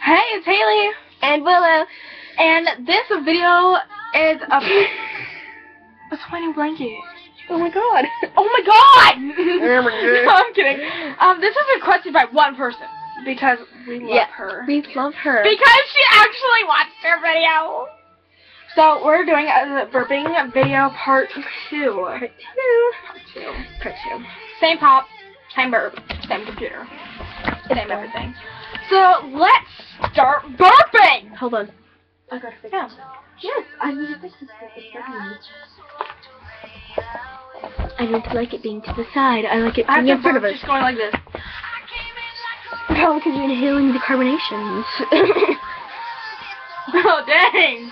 Hey, it's Haley. And Willow. And this video is a my new blanket. Oh my god. Oh my god! No, I'm kidding. This was requested by one person because we love her. We love her. Because she actually watched our video. So we're doing a burping video part 2. Part 2. Same pop, same burp, same computer, same everything. So let's start burping. Hold on. I gotta fix it. Yes, I need to fix this. I don't like it being to the side. I like it being in front of us. Just going like this. Probably because you're inhaling the carbonations. Oh dang!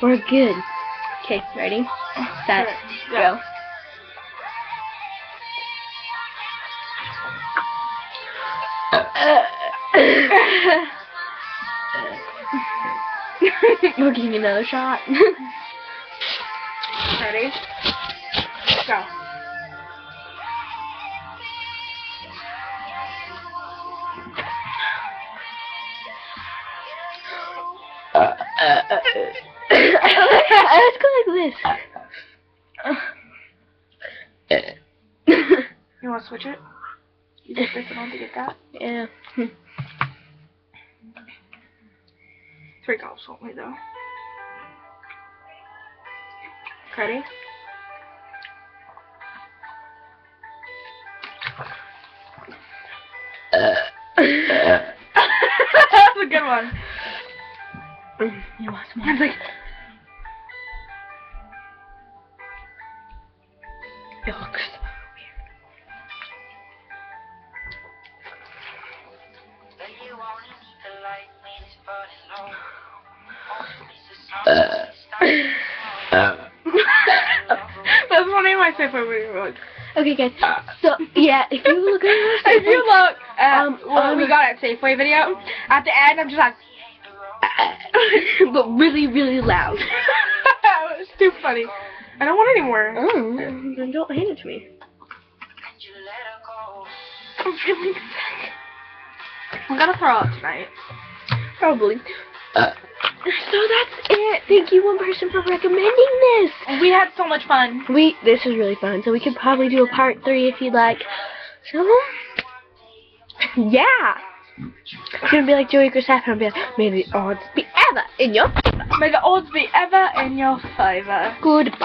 We're good. Okay, ready? Set. Go. We'll give you another shot. Ready? Go. Let's go like this. You want to switch it? You just press it on to get that? Yeah. 3 gulps only though. Ready? That's a good one. You want some more? I'm like, it looks that's one of my favorite videos. okay, guys. So yeah, if you look at if you look at what we got at Safeway video, at the end I'm just like, but really, really loud. It was too funny. I don't want any more. Oh, then don't hand it to me. I'm feeling sick. I'm gonna throw up tonight. Probably. So that's it. Thank you, one person, for recommending this. We had so much fun. This was really fun. So we could probably do a part 3 if you'd like. So yeah. It's gonna be like Joey Grissett and I'll be like, may the odds be ever in your favor. May the odds be ever in your favor. Goodbye.